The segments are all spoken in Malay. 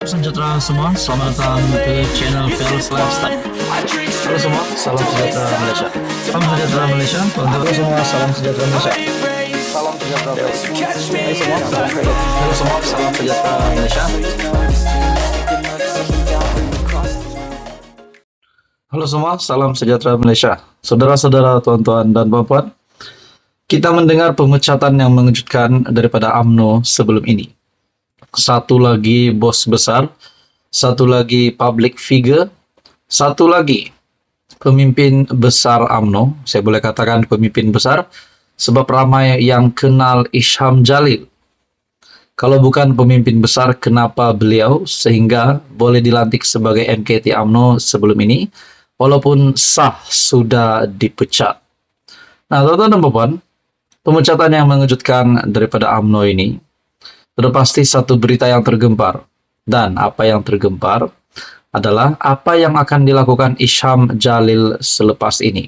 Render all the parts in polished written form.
Sejahtera semua, selamat datang ke channel Felix Lifestyle. Halo semua, salam sejahtera Malaysia. Salam sejahtera Malaysia. Halo semua, salam sejahtera Malaysia. Salam sejahtera Malaysia. Halo semua, salam sejahtera Malaysia. Halo semua, salam sejahtera Malaysia. Saudara-saudara, tuan-tuan dan puan-puan, kita mendengar pemecatan yang mengejutkan daripada UMNO sebelum ini. Satu lagi bos besar, satu lagi public figure, satu lagi pemimpin besar UMNO. Saya boleh katakan pemimpin besar sebab ramai yang kenal Isham Jalil. Kalau bukan pemimpin besar, kenapa beliau sehingga boleh dilantik sebagai MKT UMNO sebelum ini walaupun sah sudah dipecat. Nah, tuan-tuan dan puan, pemecatan yang mengejutkan daripada UMNO ini sudah pasti satu berita yang tergempar. Dan apa yang tergempar adalah apa yang akan dilakukan Isham Jalil selepas ini.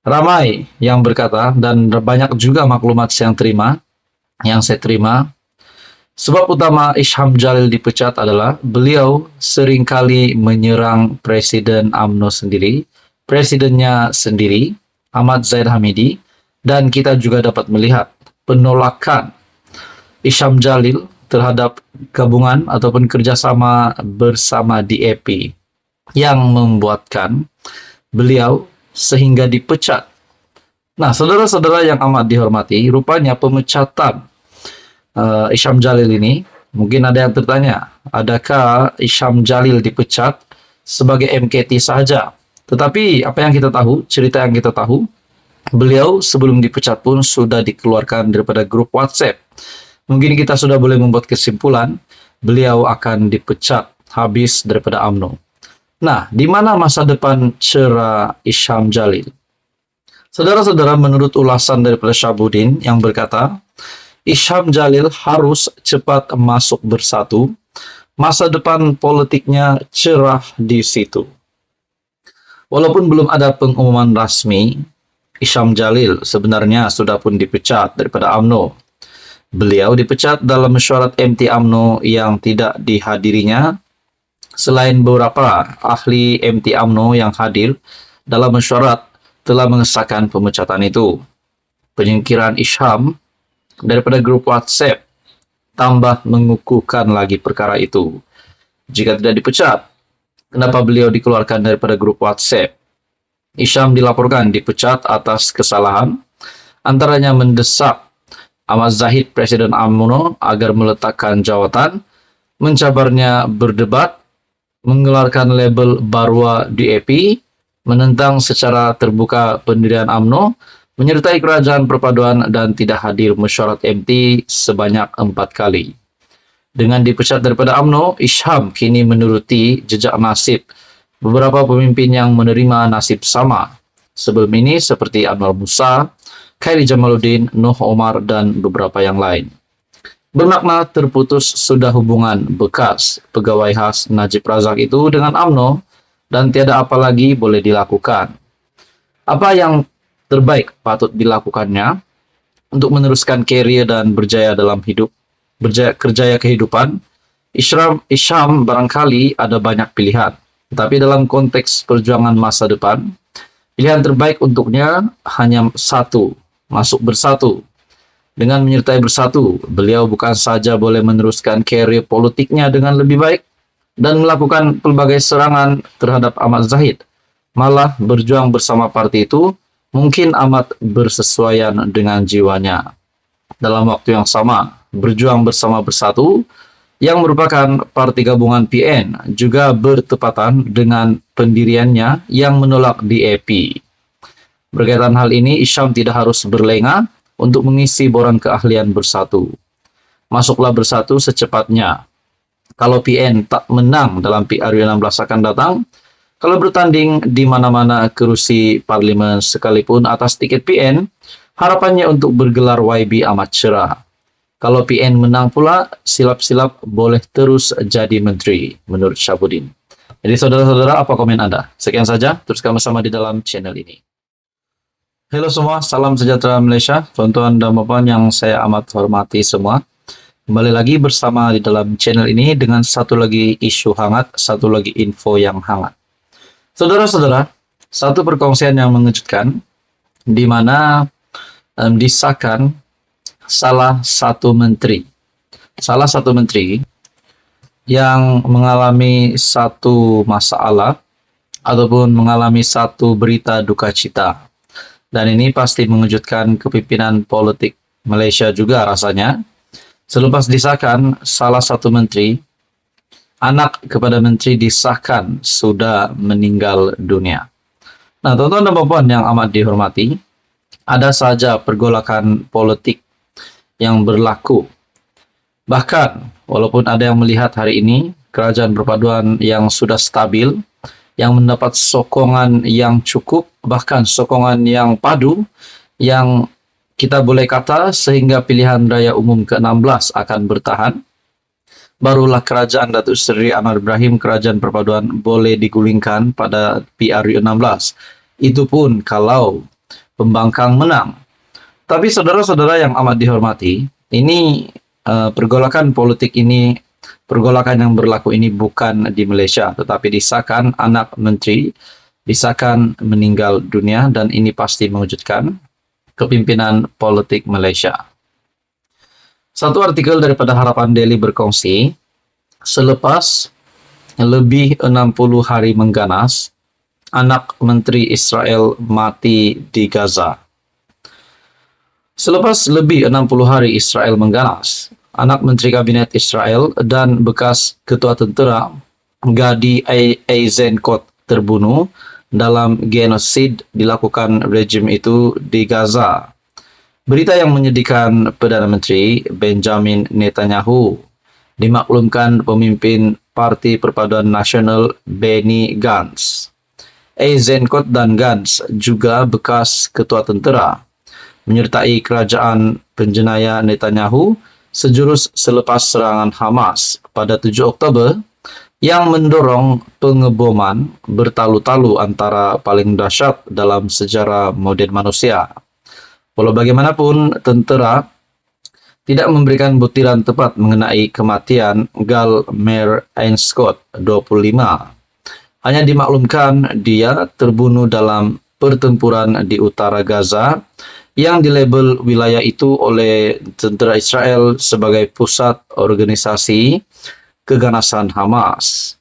Ramai yang berkata dan banyak juga maklumat yang saya terima. Sebab utama Isham Jalil dipecat adalah beliau seringkali menyerang Presiden UMNO sendiri, presidennya sendiri, Ahmad Zahid Hamidi, dan kita juga dapat melihat penolakan Isham Jalil terhadap gabungan ataupun kerjasama bersama DAP yang membuatkan beliau sehingga dipecat. Nah, saudara-saudara yang amat dihormati, rupanya pemecatan Isham Jalil ini, mungkin ada yang tertanya, adakah Isham Jalil dipecat sebagai MKT sahaja? Tetapi apa yang kita tahu, cerita yang kita tahu, beliau sebelum dipecat pun sudah dikeluarkan daripada grup WhatsApp. Mungkin kita sudah boleh membuat kesimpulan beliau akan dipecat habis daripada UMNO. Nah, di mana masa depan cerah Isham Jalil? Saudara-saudara, menurut ulasan daripada Syabuddin yang berkata, Isham Jalil harus cepat masuk bersatu, masa depan politiknya cerah di situ. Walaupun belum ada pengumuman rasmi, Isham Jalil sebenarnya sudah pun dipecat daripada UMNO. Beliau dipecat dalam mesyuarat MT UMNO yang tidak dihadirinya. Selain beberapa ahli MT UMNO yang hadir dalam mesyuarat telah mengesahkan pemecatan itu. Penyingkiran Isham daripada grup WhatsApp tambah mengukuhkan lagi perkara itu. Jika tidak dipecat, kenapa beliau dikeluarkan daripada grup WhatsApp? Isham dilaporkan dipecat atas kesalahan, antaranya mendesak Ahmad Zahid, Presiden UMNO, agar meletakkan jawatan, mencabarnya berdebat, mengeluarkan label Barwa DAP, menentang secara terbuka pendirian UMNO, menyertai kerajaan perpaduan dan tidak hadir mesyuarat MT sebanyak 4 kali. Dengan dipecat daripada UMNO, Isham kini menuruti jejak nasib beberapa pemimpin yang menerima nasib sama sebelum ini seperti Anwar Musa, Khairi Jamaluddin, Nuh Omar, dan beberapa yang lain. Bermakna terputus sudah hubungan bekas pegawai khas Najib Razak itu dengan UMNO dan tiada apa lagi boleh dilakukan. Apa yang terbaik patut dilakukannya untuk meneruskan karier dan berjaya dalam hidup, kerjaya kehidupan? Isham barangkali ada banyak pilihan, tetapi dalam konteks perjuangan masa depan, pilihan terbaik untuknya hanya satu, masuk bersatu. Dengan menyertai bersatu, beliau bukan saja boleh meneruskan karier politiknya dengan lebih baik dan melakukan pelbagai serangan terhadap Ahmad Zahid, malah berjuang bersama parti itu mungkin amat bersesuaian dengan jiwanya. Dalam waktu yang sama, berjuang bersama bersatu yang merupakan parti gabungan PN juga bertepatan dengan pendiriannya yang menolak DAP. Berkaitan hal ini, Isham tidak harus berlengah untuk mengisi borang keahlian bersatu. Masuklah bersatu secepatnya. Kalau PN tak menang dalam PRU16 akan datang, kalau bertanding di mana-mana kerusi parlimen sekalipun atas tiket PN, harapannya untuk bergelar YB amat cerah. Kalau PN menang pula, silap-silap boleh terus jadi menteri, menurut Syabuddin. Jadi saudara-saudara, apa komen Anda? Sekian saja, teruskan bersama di dalam channel ini. Halo semua, salam sejahtera Malaysia, tuan-tuan dan puan yang saya amat hormati semua. Kembali lagi bersama di dalam channel ini dengan satu lagi isu hangat, satu lagi info yang hangat. Saudara-saudara, satu perkongsian yang mengejutkan di mana disahkan salah satu menteri yang mengalami satu masalah ataupun mengalami satu berita duka cita. Dan ini pasti mengejutkan kepimpinan politik Malaysia juga rasanya. Selepas disahkan salah satu menteri, anak kepada menteri disahkan sudah meninggal dunia. Nah, teman-teman dan puan yang amat dihormati, ada saja pergolakan politik yang berlaku. Bahkan, walaupun ada yang melihat hari ini, kerajaan perpaduan yang sudah stabil, yang mendapat sokongan yang cukup, bahkan sokongan yang padu, yang kita boleh kata sehingga pilihan raya umum ke-16 akan bertahan, barulah kerajaan Datuk Seri Anwar Ibrahim, kerajaan perpaduan boleh digulingkan pada PRU 16. Itu pun kalau pembangkang menang. Tapi saudara-saudara yang amat dihormati, ini pergolakan politik ini, pergolakan yang berlaku ini bukan di Malaysia, tetapi disahkan anak menteri, disahkan meninggal dunia, dan ini pasti mewujudkan kepimpinan politik Malaysia. Satu artikel daripada Harapan Daily berkongsi, selepas lebih 60 hari mengganas, anak menteri Israel mati di Gaza. Selepas lebih 60 hari Israel mengganas, anak menteri kabinet Israel dan bekas ketua tentera Gadi Eisenkot terbunuh dalam genosid dilakukan rejim itu di Gaza. Berita yang menyedihkan Perdana Menteri Benjamin Netanyahu dimaklumkan pemimpin Parti Perpaduan Nasional Benny Gantz. Eisenkot dan Gantz juga bekas ketua tentera, menyertai kerajaan penjenayah Netanyahu sejurus selepas serangan Hamas pada 7 Oktober yang mendorong pengeboman bertalu-talu antara paling dahsyat dalam sejarah moden manusia. Walau bagaimanapun, tentera tidak memberikan butiran tepat mengenai kematian Gal Meir Ainscott, 25. Hanya dimaklumkan dia terbunuh dalam pertempuran di utara Gaza yang dilabel wilayah itu oleh tentera Israel sebagai pusat organisasi keganasan Hamas.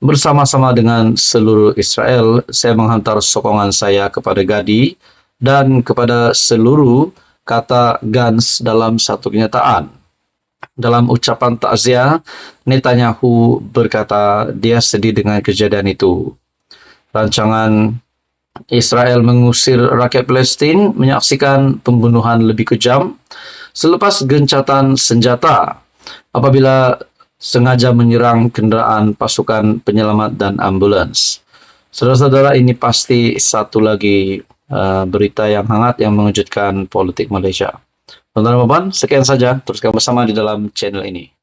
Bersama-sama dengan seluruh Israel, saya menghantar sokongan saya kepada Gadi dan kepada seluruh, kata Gantz dalam satu kenyataan. Dalam ucapan takziah, Netanyahu berkata dia sedih dengan kejadian itu. Rancangan Israel mengusir rakyat Palestin menyaksikan pembunuhan lebih kejam selepas gencatan senjata apabila sengaja menyerang kenderaan pasukan penyelamat dan ambulans. Saudara-saudara, ini pasti satu lagi berita yang hangat yang mengejutkan politik Malaysia. Teman-teman, sekian saja. Teruskan bersama di dalam channel ini.